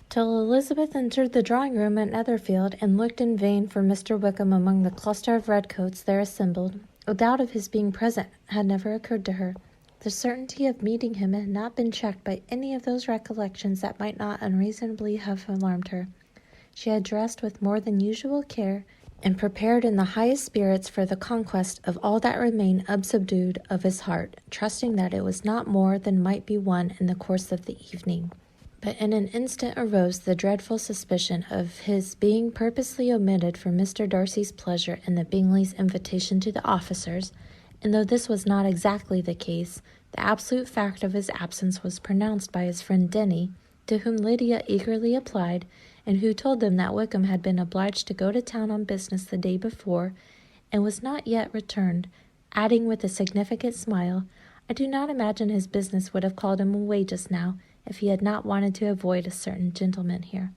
till Elizabeth entered the drawing-room at Netherfield and looked in vain for Mr. Wickham among the cluster of redcoats there assembled. A doubt of his being present had never occurred to her. The certainty of meeting him had not been checked by any of those recollections that might not unreasonably have alarmed her. She had dressed with more than usual care, and prepared in the highest spirits for the conquest of all that remained unsubdued of his heart, trusting that it was not more than might be won in the course of the evening. But in an instant arose the dreadful suspicion of his being purposely omitted for Mr. Darcy's pleasure in the Bingleys' invitation to the officers, and though this was not exactly the case, the absolute fact of his absence was pronounced by his friend Denny, to whom Lydia eagerly applied, and who told them that Wickham had been obliged to go to town on business the day before, and was not yet returned, adding with a significant smile, "I do not imagine his business would have called him away just now, if he had not wanted to avoid a certain gentleman here."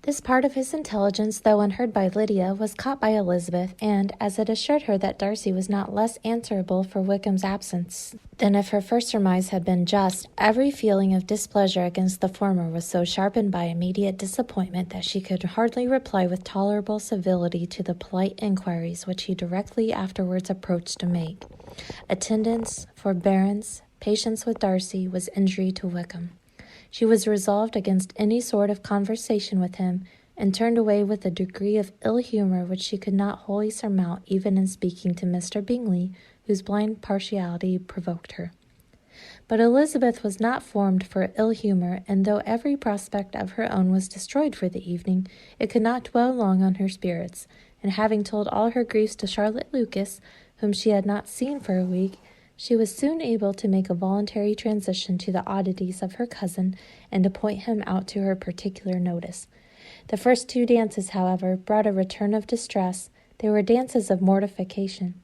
This part of his intelligence, though unheard by Lydia, was caught by Elizabeth, and, as it assured her that Darcy was not less answerable for Wickham's absence than if her first surmise had been just, every feeling of displeasure against the former was so sharpened by immediate disappointment that she could hardly reply with tolerable civility to the polite inquiries which he directly afterwards approached to make. Attendance, forbearance, patience with Darcy was injury to Wickham. She was resolved against any sort of conversation with him, and turned away with a degree of ill-humour which she could not wholly surmount even in speaking to Mr. Bingley, whose blind partiality provoked her. But Elizabeth was not formed for ill-humour, and though every prospect of her own was destroyed for the evening, it could not dwell long on her spirits, and having told all her griefs to Charlotte Lucas, whom she had not seen for a week, she was soon able to make a voluntary transition to the oddities of her cousin, and to point him out to her particular notice. The first 2 dances, however, brought a return of distress. They were dances of mortification.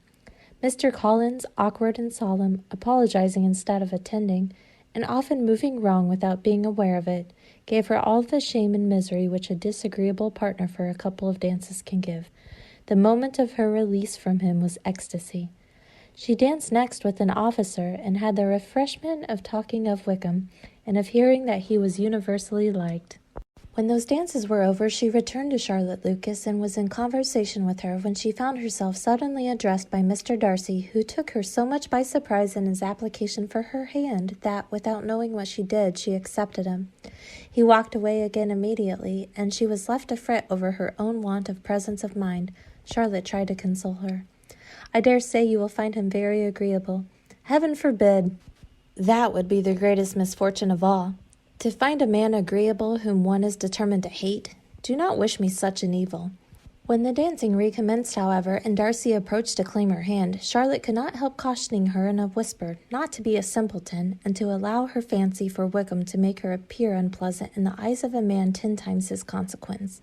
Mr. Collins, awkward and solemn, apologizing instead of attending, and often moving wrong without being aware of it, gave her all the shame and misery which a disagreeable partner for a couple of dances can give. The moment of her release from him was ecstasy. She danced next with an officer, and had the refreshment of talking of Wickham, and of hearing that he was universally liked. When those dances were over, she returned to Charlotte Lucas, and was in conversation with her, when she found herself suddenly addressed by Mr. Darcy, who took her so much by surprise in his application for her hand, that, without knowing what she did, she accepted him. He walked away again immediately, and she was left to fret over her own want of presence of mind. Charlotte tried to console her. "I dare say you will find him very agreeable." "Heaven forbid! That would be the greatest misfortune of all. To find a man agreeable whom one is determined to hate. Do not wish me such an evil." When the dancing recommenced, however, and Darcy approached to claim her hand, Charlotte could not help cautioning her in a whisper not to be a simpleton, and to allow her fancy for Wickham to make her appear unpleasant in the eyes of a man 10 times his consequence.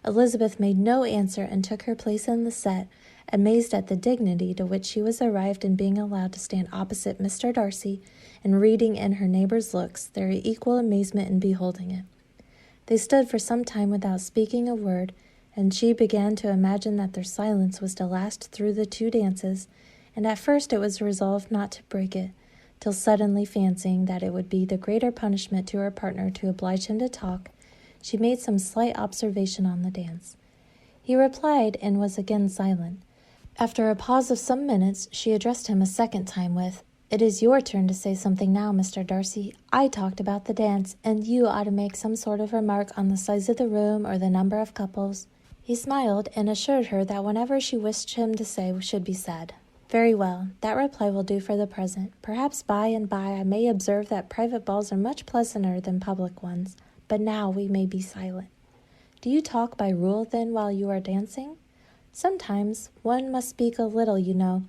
Elizabeth made no answer, and took her place in the set, amazed at the dignity to which she was arrived in being allowed to stand opposite Mr. Darcy, and reading in her neighbour's looks their equal amazement in beholding it. They stood for some time without speaking a word, and she began to imagine that their silence was to last through the 2 dances, and at first it was resolved not to break it, till suddenly fancying that it would be the greater punishment to her partner to oblige him to talk, she made some slight observation on the dance. He replied, and was again silent. After a pause of some minutes, she addressed him a second time with, "It is your turn to say something now, Mr. Darcy. I talked about the dance, and you ought to make some sort of remark on the size of the room or the number of couples." He smiled, and assured her that whatever she wished him to say should be said. "Very well, that reply will do for the present. Perhaps by and by I may observe that private balls are much pleasanter than public ones, but now we may be silent." "Do you talk by rule, then, while you are dancing?" "Sometimes. One must speak a little, you know.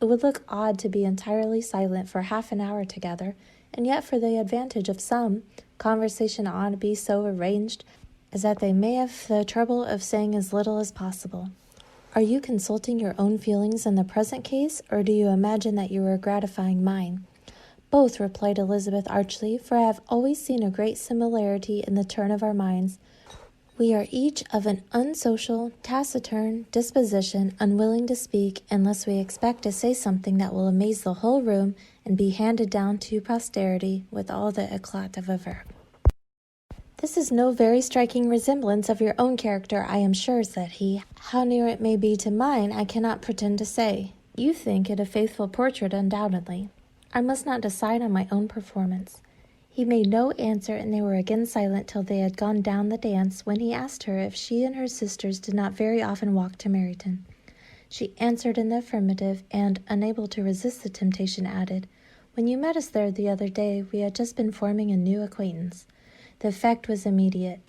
It would look odd to be entirely silent for half an hour together, and yet for the advantage of some, conversation ought to be so arranged as that they may have the trouble of saying as little as possible." "Are you consulting your own feelings in the present case, or do you imagine that you are gratifying mine?" "Both," replied Elizabeth archly, "for I have always seen a great similarity in the turn of our minds. We are each of an unsocial, taciturn disposition, unwilling to speak, unless we expect to say something that will amaze the whole room, and be handed down to posterity with all the eclat of a verb." "This is no very striking resemblance of your own character, I am sure," said he. "How near it may be to mine, I cannot pretend to say. You think it a faithful portrait, undoubtedly. I must not decide on my own performance." He made no answer, and they were again silent till they had gone down the dance, when he asked her if she and her sisters did not very often walk to Meryton. She answered in the affirmative, and, unable to resist the temptation, added, "When you met us there the other day, we had just been forming a new acquaintance." The effect was immediate.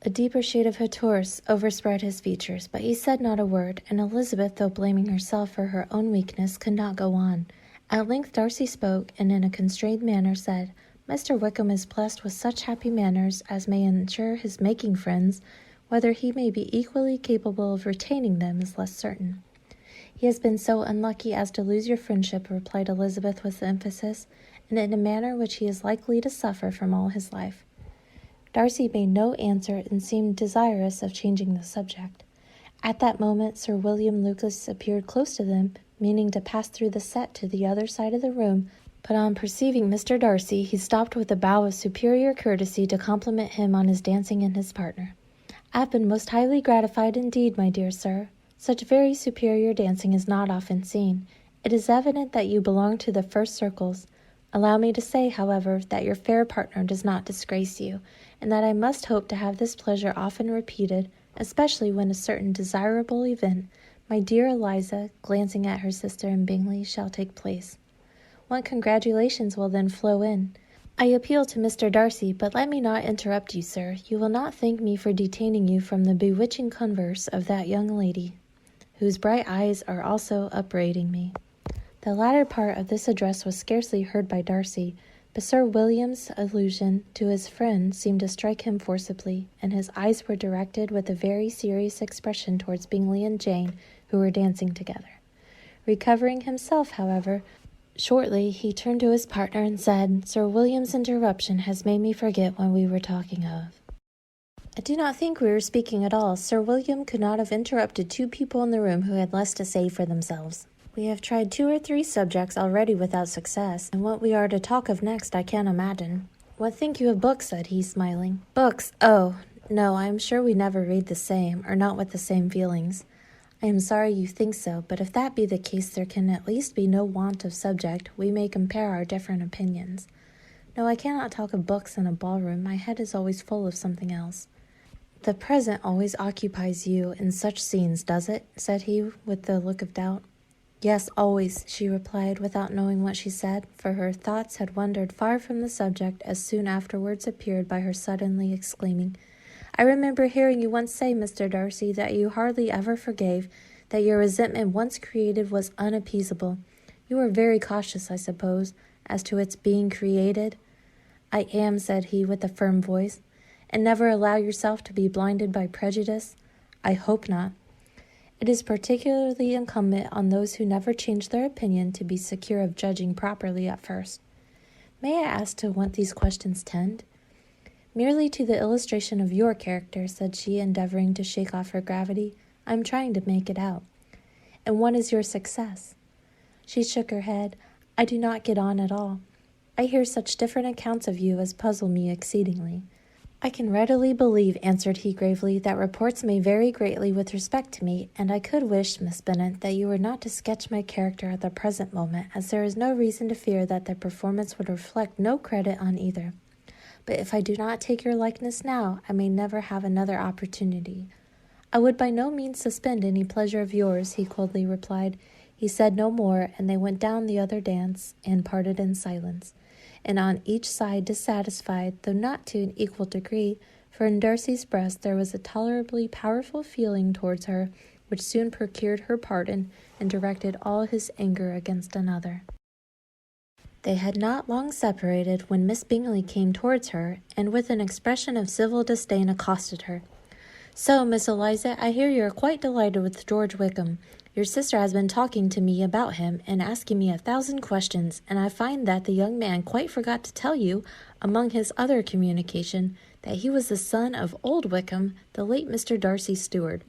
A deeper shade of hauteur overspread his features, but he said not a word, and Elizabeth, though blaming herself for her own weakness, could not go on. At length Darcy spoke, and in a constrained manner said, "Mr. Wickham is blessed with such happy manners as may ensure his making friends. Whether he may be equally capable of retaining them is less certain." "He has been so unlucky as to lose your friendship," replied Elizabeth with emphasis, "and in a manner which he is likely to suffer from all his life." Darcy made no answer, and seemed desirous of changing the subject. At that moment Sir William Lucas appeared close to them, meaning to pass through the set to the other side of the room, but on perceiving Mr. Darcy, he stopped with a bow of superior courtesy to compliment him on his dancing and his partner. "I have been most highly gratified indeed, my dear sir. Such very superior dancing is not often seen. It is evident that you belong to the first circles. Allow me to say, however, that your fair partner does not disgrace you, and that I must hope to have this pleasure often repeated, especially when a certain desirable event, my dear Eliza," glancing at her sister in Bingley, "shall take place. What congratulations will then flow in! I appeal to Mr. Darcy, but let me not interrupt you, sir. You will not thank me for detaining you from the bewitching converse of that young lady, whose bright eyes are also upbraiding me." The latter part of this address was scarcely heard by Darcy, but Sir William's allusion to his friend seemed to strike him forcibly, and his eyes were directed with a very serious expression towards Bingley and Jane, who were dancing together. Recovering himself, however, shortly, he turned to his partner and said, "Sir William's interruption has made me forget what we were talking of." "I do not think we were speaking at all. Sir William could not have interrupted two people in the room who had less to say for themselves. We have tried 2 or 3 subjects already without success, and what we are to talk of next I can't imagine. What think you of books?" said he, smiling. "Books! Oh, no, I am sure we never read the same, or not with the same feelings." "I am sorry you think so, but if that be the case there can at least be no want of subject. We may compare our different opinions." "No, I cannot talk of books in a ballroom. My head is always full of something else." "The present always occupies you in such scenes, does it?" said he, with a look of doubt. "Yes, always," she replied, without knowing what she said, for her thoughts had wandered far from the subject, as soon afterwards appeared by her suddenly exclaiming, "I remember hearing you once say, Mr. Darcy, that you hardly ever forgave, that your resentment once created was unappeasable. You are very cautious, I suppose, as to its being created?" "I am," said he, with a firm voice. "And never allow yourself to be blinded by prejudice?" "I hope not." It is particularly incumbent on those who never change their opinion to be secure of judging properly at first. "May I ask to what these questions tend?" "Merely to the illustration of your character," said she, endeavoring to shake off her gravity. "I am trying to make it out." "And what is your success?" She shook her head. "I do not get on at all. I hear such different accounts of you as puzzle me exceedingly." "I can readily believe," answered he gravely, "that reports may vary greatly with respect to me, and I could wish, Miss Bennet, that you were not to sketch my character at the present moment, as there is no reason to fear that the performance would reflect no credit on either. But if I do not take your likeness now, I may never have another opportunity." "I would by no means suspend any pleasure of yours," he coldly replied. He said no more, and they went down the other dance, and parted in silence, and on each side dissatisfied, though not to an equal degree, for in Darcy's breast there was a tolerably powerful feeling towards her, which soon procured her pardon, and directed all his anger against another. They had not long separated when Miss Bingley came towards her, and with an expression of civil disdain accosted her. "So, Miss Eliza, I hear you are quite delighted with George Wickham. Your sister has been talking to me about him, and asking me 1,000 questions, and I find that the young man quite forgot to tell you, among his other communication, that he was the son of old Wickham, the late Mr. Darcy's steward.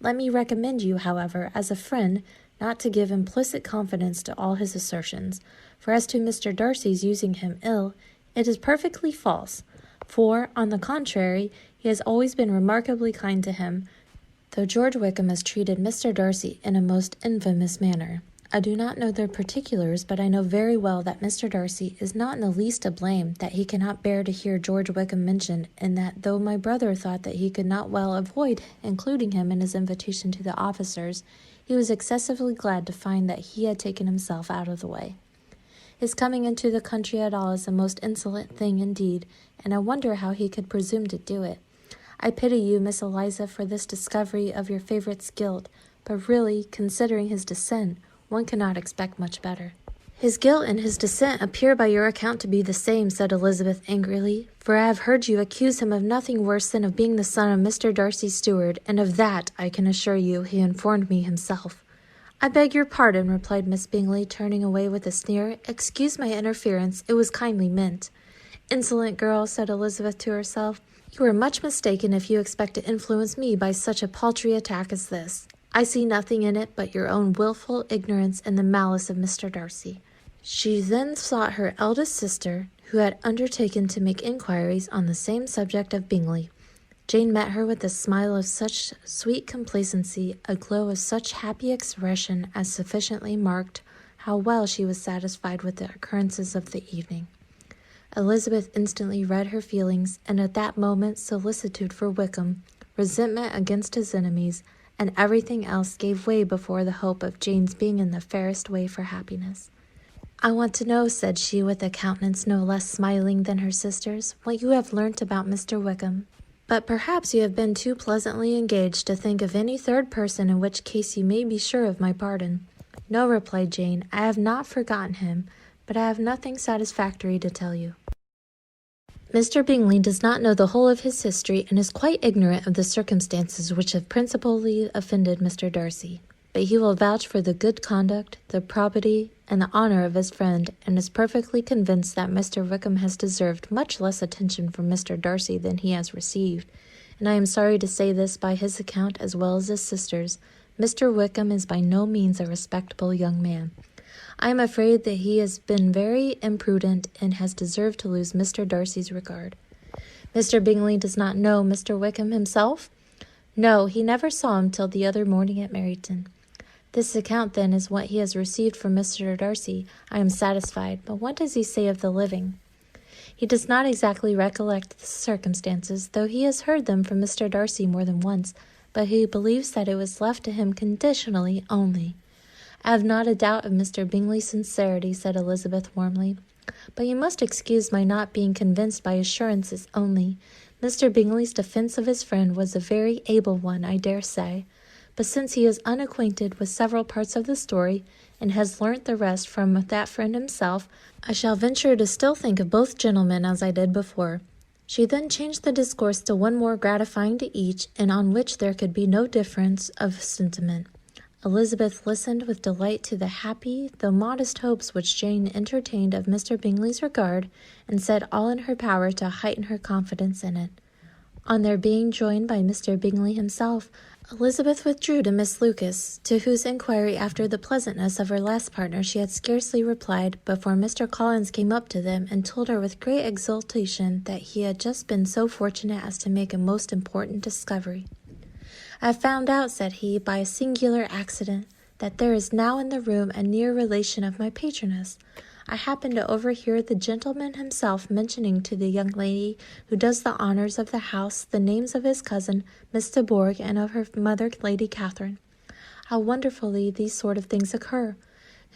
Let me recommend you, however, as a friend, not to give implicit confidence to all his assertions, for as to Mr. Darcy's using him ill, it is perfectly false. for, on the contrary, he has always been remarkably kind to him, though George Wickham has treated Mr. Darcy in a most infamous manner. I do not know their particulars, but I know very well that Mr. Darcy is not in the least to blame, that he cannot bear to hear George Wickham mentioned, and that though my brother thought that he could not well avoid including him in his invitation to the officers, he was excessively glad to find that he had taken himself out of the way. His coming into the country at all is a most insolent thing indeed, and I wonder how he could presume to do it. I pity you, Miss Eliza, for this discovery of your favourite's guilt, but really, considering his descent, one cannot expect much better. His guilt and his descent appear by your account to be the same, said Elizabeth angrily, for I have heard you accuse him of nothing worse than of being the son of Mr. Darcy's steward, and of that, I can assure you, he informed me himself. I beg your pardon, replied Miss Bingley, turning away with a sneer. Excuse my interference, it was kindly meant. Insolent girl, said Elizabeth to herself, you are much mistaken if you expect to influence me by such a paltry attack as this. I see nothing in it but your own wilful ignorance and the malice of Mr. Darcy. She then sought her eldest sister, who had undertaken to make inquiries on the same subject of Bingley. Jane met her with a smile of such sweet complacency, a glow of such happy expression as sufficiently marked how well she was satisfied with the occurrences of the evening. Elizabeth instantly read her feelings, and at that moment solicitude for Wickham, resentment against his enemies, and everything else gave way before the hope of Jane's being in the fairest way for happiness. I want to know, said she, with a countenance no less smiling than her sister's, what you have learnt about Mr. Wickham. But perhaps you have been too pleasantly engaged to think of any third person, in which case you may be sure of my pardon. No, replied Jane, I have not forgotten him, but I have nothing satisfactory to tell you. Mr. Bingley does not know the whole of his history, and is quite ignorant of the circumstances which have principally offended Mr. Darcy. But he will vouch for the good conduct, the probity, and the honour of his friend, and is perfectly convinced that Mr. Wickham has deserved much less attention from Mr. Darcy than he has received, and I am sorry to say this by his account as well as his sister's. Mr. Wickham is by no means a respectable young man. I am afraid that he has been very imprudent and has deserved to lose Mr. Darcy's regard. Mr. Bingley does not know Mr. Wickham himself? No, he never saw him till the other morning at Meryton. This account, then, is what he has received from Mr. Darcy. I am satisfied, but what does he say of the living? He does not exactly recollect the circumstances, though he has heard them from Mr. Darcy more than once, but he believes that it was left to him conditionally only. I have not a doubt of Mr. Bingley's sincerity, said Elizabeth warmly, but you must excuse my not being convinced by assurances only. Mr. Bingley's defence of his friend was a very able one, I dare say, but since he is unacquainted with several parts of the story, and has learnt the rest from that friend himself, I shall venture to still think of both gentlemen as I did before. She then changed the discourse to one more gratifying to each, and on which there could be no difference of sentiment. Elizabeth listened with delight to the happy, though modest hopes which Jane entertained of Mr. Bingley's regard, and said all in her power to heighten her confidence in it. On their being joined by Mr. Bingley himself, Elizabeth withdrew to Miss Lucas, to whose inquiry after the pleasantness of her last partner she had scarcely replied before Mr. Collins came up to them and told her with great exultation that he had just been so fortunate as to make a most important discovery. I have found out, said he, by a singular accident, that there is now in the room a near relation of my patroness. I happened to overhear the gentleman himself mentioning to the young lady who does the honours of the house the names of his cousin, Miss de Bourgh, and of her mother, Lady Catherine. How wonderfully these sort of things occur!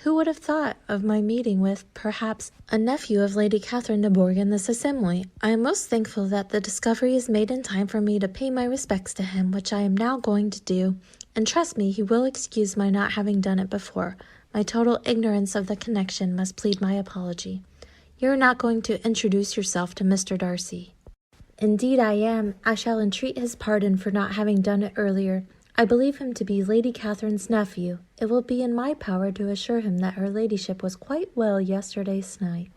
Who would have thought of my meeting with, perhaps, a nephew of Lady Catherine de Bourgh in this assembly? I am most thankful that the discovery is made in time for me to pay my respects to him, which I am now going to do, and trust me, he will excuse my not having done it before. My total ignorance of the connection must plead my apology. You are not going to introduce yourself to Mr. Darcy. Indeed I am. I shall entreat his pardon for not having done it earlier. I believe him to be Lady Catherine's nephew. It will be in my power to assure him that her ladyship was quite well yesterday night.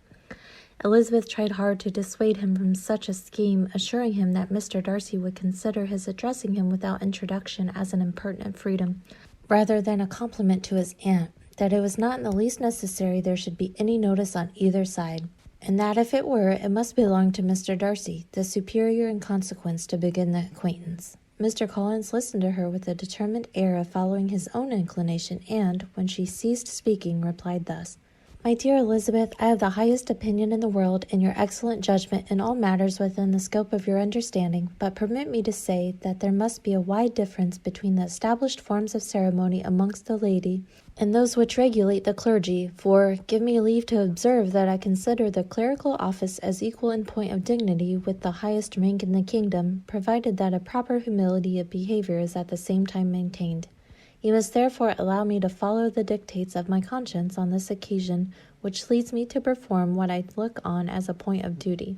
Elizabeth tried hard to dissuade him from such a scheme, assuring him that Mr. Darcy would consider his addressing him without introduction as an impertinent freedom, rather than a compliment to his aunt, that it was not in the least necessary there should be any notice on either side. and that if it were, it must belong to Mr. Darcy, the superior in consequence, to begin the acquaintance. Mr. Collins listened to her with a determined air of following his own inclination, and, when she ceased speaking, replied thus: "My dear Elizabeth, I have the highest opinion in the world in your excellent judgment in all matters within the scope of your understanding, but permit me to say that there must be a wide difference between the established forms of ceremony amongst the laity and those which regulate the clergy, for give me leave to observe that I consider the clerical office as equal in point of dignity with the highest rank in the kingdom, provided that a proper humility of behavior is at the same time maintained. You must therefore allow me to follow the dictates of my conscience on this occasion, which leads me to perform what I look on as a point of duty.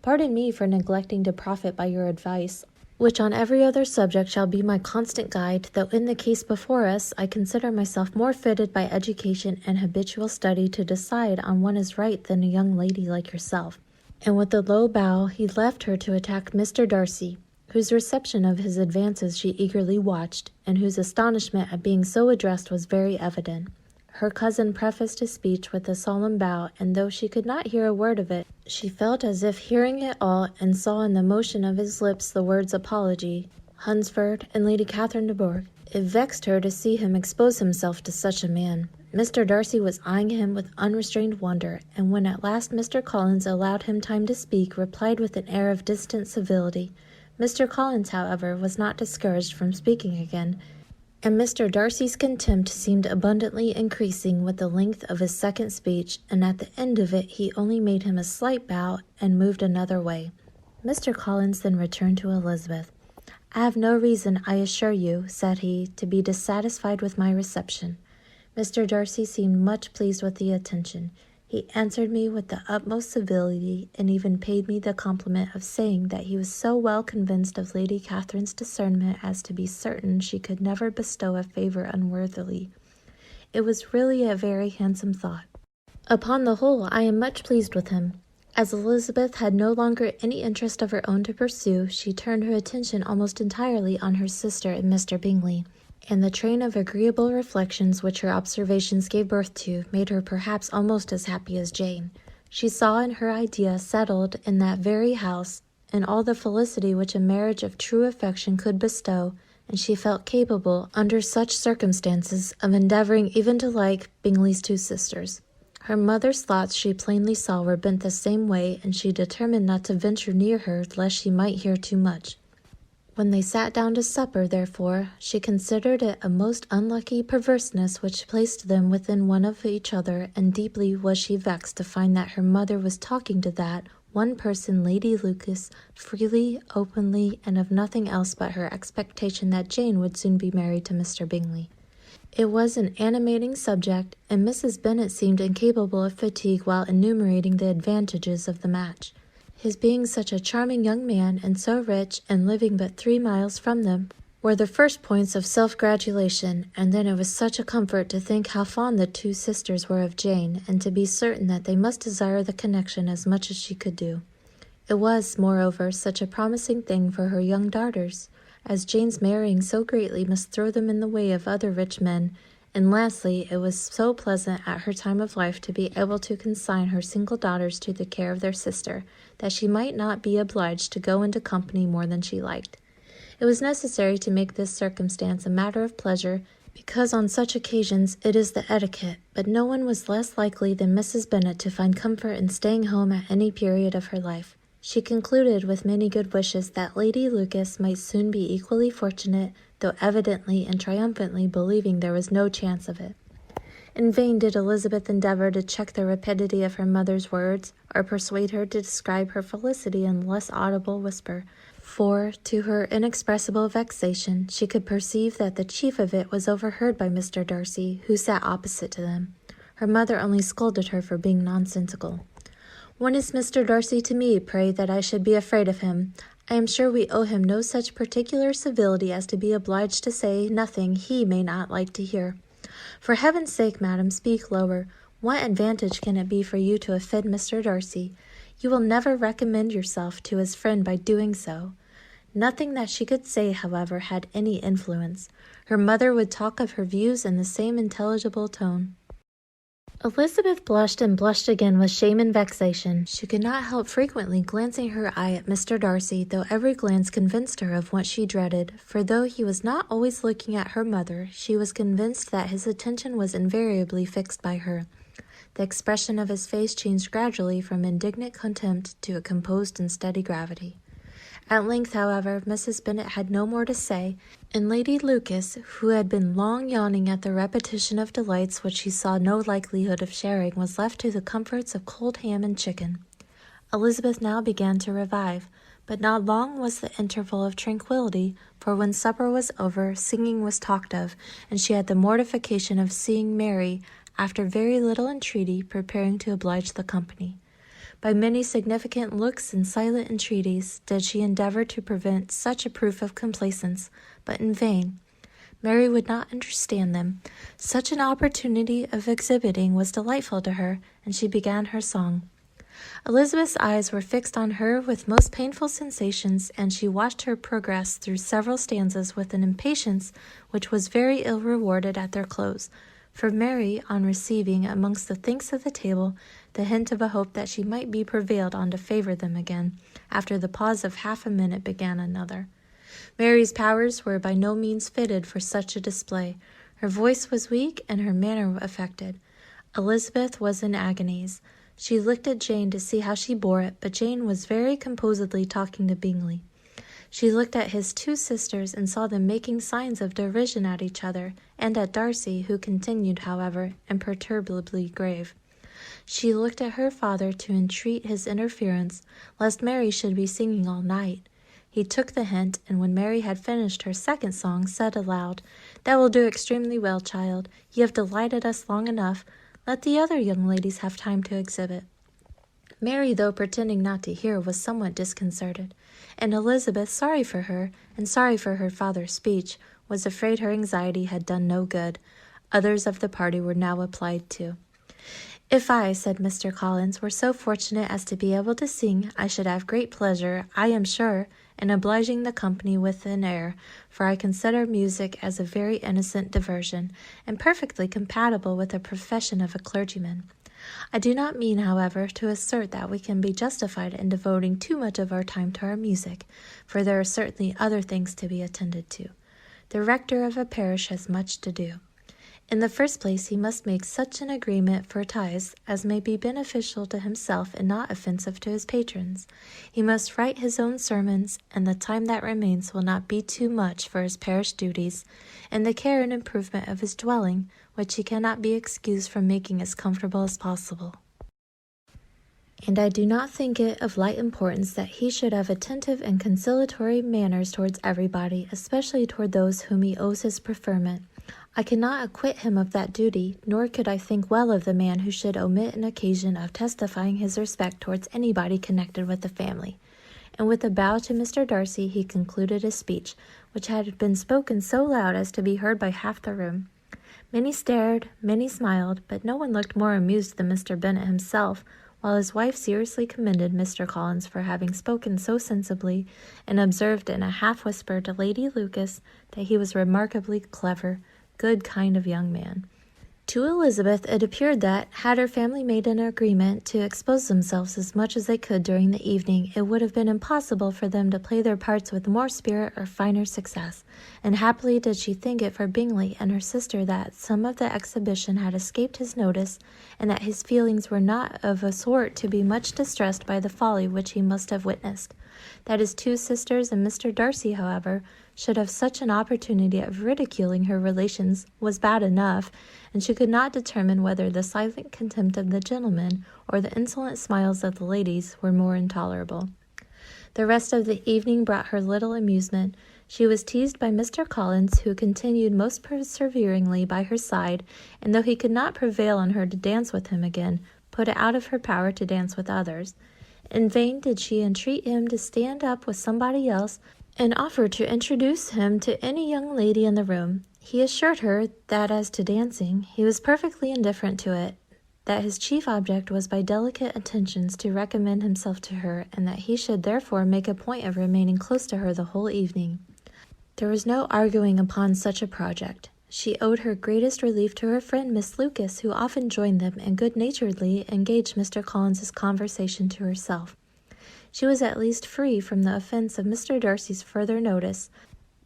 Pardon me for neglecting to profit by your advice, which on every other subject shall be my constant guide, though in the case before us I consider myself more fitted by education and habitual study to decide on what is right than a young lady like yourself." And with a low bow he left her to attack Mr. Darcy, whose reception of his advances she eagerly watched, and whose astonishment at being so addressed was very evident. Her cousin prefaced his speech with a solemn bow, and though she could not hear a word of it, she felt as if hearing it all, and saw in the motion of his lips the words apology, Hunsford, and Lady Catherine de Bourgh. It vexed her to see him expose himself to such a man. Mr. Darcy was eyeing him with unrestrained wonder, and when at last Mr. Collins allowed him time to speak, replied with an air of distant civility. Mr. Collins, however, was not discouraged from speaking again, and Mr. Darcy's contempt seemed abundantly increasing with the length of his second speech, and at the end of it he only made him a slight bow and moved another way. Mr. Collins then returned to Elizabeth. "I have no reason, I assure you," said he, "to be dissatisfied with my reception." Mr. Darcy seemed much pleased with the attention. He answered me with the utmost civility, and even paid me the compliment of saying that he was so well convinced of Lady Catherine's discernment as to be certain she could never bestow a favour unworthily. It was really a very handsome thought. Upon the whole, I am much pleased with him. As Elizabeth had no longer any interest of her own to pursue, she turned her attention almost entirely on her sister and Mr. Bingley, and the train of agreeable reflections which her observations gave birth to made her perhaps almost as happy as Jane. She saw in her idea settled in that very house, and all the felicity which a marriage of true affection could bestow, and she felt capable, under such circumstances, of endeavouring even to like Bingley's two sisters. Her mother's thoughts she plainly saw were bent the same way, and she determined not to venture near her lest she might hear too much. When they sat down to supper, therefore, she considered it a most unlucky perverseness which placed them within one of each other, and deeply was she vexed to find that her mother was talking to that one person, Lady Lucas, freely, openly, and of nothing else but her expectation that Jane would soon be married to Mr. Bingley. It was an animating subject, and Mrs. Bennet seemed incapable of fatigue while enumerating the advantages of the match. His being such a charming young man, and so rich, and living but 3 miles from them, were the first points of self-gratulation, and then it was such a comfort to think how fond the two sisters were of Jane, and to be certain that they must desire the connection as much as she could do. It was, moreover, such a promising thing for her young daughters, as Jane's marrying so greatly must throw them in the way of other rich men, and lastly, it was so pleasant at her time of life to be able to consign her single daughters to the care of their sister, that she might not be obliged to go into company more than she liked. It was necessary to make this circumstance a matter of pleasure, because on such occasions it is the etiquette, but no one was less likely than Mrs. Bennet to find comfort in staying home at any period of her life. She concluded with many good wishes that Lady Lucas might soon be equally fortunate, though evidently and triumphantly believing there was no chance of it. In vain did Elizabeth endeavour to check the rapidity of her mother's words, or persuade her to describe her felicity in less audible whisper, for, to her inexpressible vexation, she could perceive that the chief of it was overheard by Mr. Darcy, who sat opposite to them. Her mother only scolded her for being nonsensical. "What is Mr. Darcy to me, pray, that I should be afraid of him? I am sure we owe him no such particular civility as to be obliged to say nothing he may not like to hear. For heaven's sake, madam, speak lower. What advantage can it be for you to offend Mr. Darcy? You will never recommend yourself to his friend by doing so." Nothing that she could say, however, had any influence. Her mother would talk of her views in the same intelligible tone. Elizabeth blushed and blushed again with shame and vexation. She could not help frequently glancing her eye at Mr. Darcy, though every glance convinced her of what she dreaded, for though he was not always looking at her mother, she was convinced that his attention was invariably fixed by her. The expression of his face changed gradually from indignant contempt to a composed and steady gravity. At length, however, Mrs. Bennet had no more to say, and Lady Lucas, who had been long yawning at the repetition of delights which she saw no likelihood of sharing, was left to the comforts of cold ham and chicken. Elizabeth now began to revive, but not long was the interval of tranquillity, for when supper was over, singing was talked of, and she had the mortification of seeing Mary, after very little entreaty, preparing to oblige the company. By many significant looks and silent entreaties did she endeavor to prevent such a proof of complaisance, but in vain. Mary would not understand them. Such an opportunity of exhibiting was delightful to her, and she began her song. Elizabeth's eyes were fixed on her with most painful sensations, and she watched her progress through several stanzas with an impatience which was very ill rewarded at their close. For Mary, on receiving, amongst the thanks of the table, the hint of a hope that she might be prevailed on to favor them again, after the pause of half a minute began another. Mary's powers were by no means fitted for such a display. Her voice was weak, and her manner affected. Elizabeth was in agonies. She looked at Jane to see how she bore it, but Jane was very composedly talking to Bingley. She looked at his two sisters and saw them making signs of derision at each other, and at Darcy, who continued, however, imperturbably grave. She looked at her father to entreat his interference, lest Mary should be singing all night. He took the hint, and when Mary had finished her second song, said aloud, "That will do extremely well, child. You have delighted us long enough. Let the other young ladies have time to exhibit." Mary, though pretending not to hear, was somewhat disconcerted, and Elizabeth, sorry for her, and sorry for her father's speech, was afraid her anxiety had done no good. Others of the party were now applied to. "If I," said Mr. Collins, "were so fortunate as to be able to sing, I should have great pleasure, I am sure, in obliging the company with an air, for I consider music as a very innocent diversion, and perfectly compatible with the profession of a clergyman. I do not mean, however, to assert that we can be justified in devoting too much of our time to our music, for there are certainly other things to be attended to. The rector of a parish has much to do. In the first place, he must make such an agreement for tithes as may be beneficial to himself and not offensive to his patrons. He must write his own sermons, and the time that remains will not be too much for his parish duties, and the care and improvement of his dwelling, which he cannot be excused from making as comfortable as possible. And I do not think it of light importance that he should have attentive and conciliatory manners towards everybody, especially toward those whom he owes his preferment. I cannot acquit him of that duty, nor could I think well of the man who should omit an occasion of testifying his respect towards anybody connected with the family." And with a bow to Mr. Darcy, he concluded his speech, which had been spoken so loud as to be heard by half the room. Many stared, many smiled, but no one looked more amused than Mr. Bennet himself, while his wife seriously commended Mr. Collins for having spoken so sensibly, and observed in a half-whisper to Lady Lucas that he was remarkably clever, good kind of young man. To Elizabeth it appeared that, had her family made an agreement to expose themselves as much as they could during the evening, it would have been impossible for them to play their parts with more spirit or finer success, and happily did she think it for Bingley and her sister that some of the exhibition had escaped his notice, and that his feelings were not of a sort to be much distressed by the folly which he must have witnessed. That his two sisters and Mr. Darcy, however, should have such an opportunity of ridiculing her relations was bad enough, and she could not determine whether the silent contempt of the gentlemen or the insolent smiles of the ladies were more intolerable. The rest of the evening brought her little amusement. She was teased by Mr. Collins, who continued most perseveringly by her side, and though he could not prevail on her to dance with him again, put it out of her power to dance with others. In vain did she entreat him to stand up with somebody else, and offered to introduce him to any young lady in the room. He assured her that as to dancing, he was perfectly indifferent to it, that his chief object was by delicate attentions to recommend himself to her, and that he should therefore make a point of remaining close to her the whole evening. There was no arguing upon such a project. She owed her greatest relief to her friend Miss Lucas, who often joined them and good-naturedly engaged Mr. Collins's conversation to herself. She was at least free from the offense of Mr. Darcy's further notice.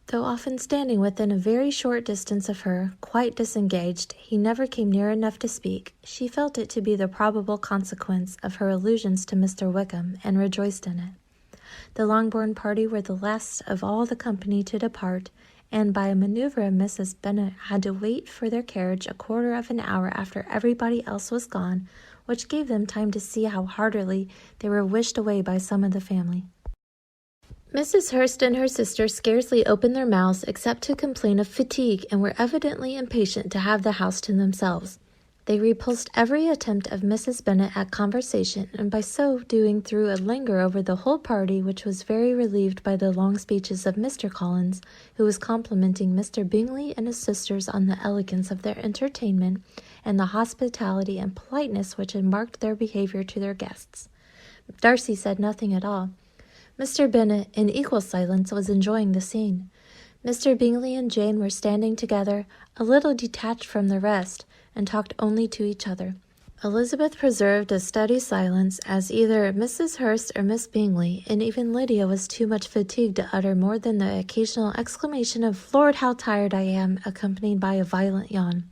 Though often standing within a very short distance of her, quite disengaged, he never came near enough to speak. She felt it to be the probable consequence of her allusions to Mr. Wickham, and rejoiced in it. The Longbourn party were the last of all the company to depart, and by a maneuver of Mrs. Bennet had to wait for their carriage a quarter of an hour after everybody else was gone, which gave them time to see how heartily they were wished away by some of the family. Mrs. Hurst and her sister scarcely opened their mouths except to complain of fatigue, and were evidently impatient to have the house to themselves. They repulsed every attempt of Mrs. Bennet at conversation, and by so doing threw a languor over the whole party which was very relieved by the long speeches of Mr. Collins, who was complimenting Mr. Bingley and his sisters on the elegance of their entertainment, and the hospitality and politeness which had marked their behaviour to their guests. Darcy said nothing at all. Mr. Bennet, in equal silence, was enjoying the scene. Mr. Bingley and Jane were standing together, a little detached from the rest, and talked only to each other. Elizabeth preserved a steady silence, as either Mrs. Hurst or Miss Bingley, and even Lydia, was too much fatigued to utter more than the occasional exclamation of "Lord, how tired I am!" accompanied by a violent yawn.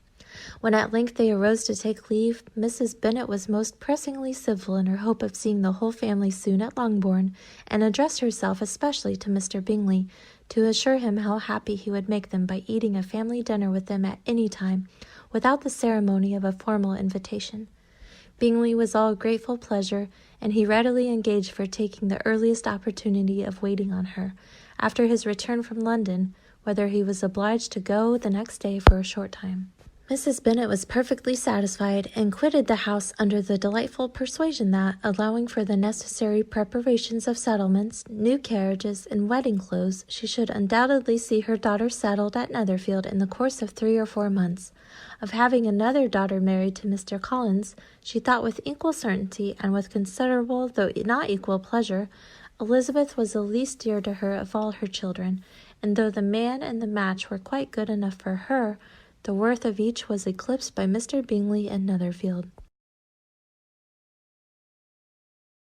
When at length they arose to take leave, Mrs. Bennet was most pressingly civil in her hope of seeing the whole family soon at Longbourn, and addressed herself especially to Mr. Bingley, to assure him how happy he would make them by eating a family dinner with them at any time, without the ceremony of a formal invitation. Bingley was all grateful pleasure, and he readily engaged for taking the earliest opportunity of waiting on her, after his return from London, whether he was obliged to go the next day for a short time. Mrs. Bennet was perfectly satisfied, and quitted the house under the delightful persuasion that, allowing for the necessary preparations of settlements, new carriages, and wedding clothes, she should undoubtedly see her daughter settled at Netherfield in the course of 3 or 4 months. Of having another daughter married to Mr. Collins, she thought with equal certainty, and with considerable, though not equal pleasure. Elizabeth was the least dear to her of all her children, and though the man and the match were quite good enough for her, the worth of each was eclipsed by Mr. Bingley and Netherfield.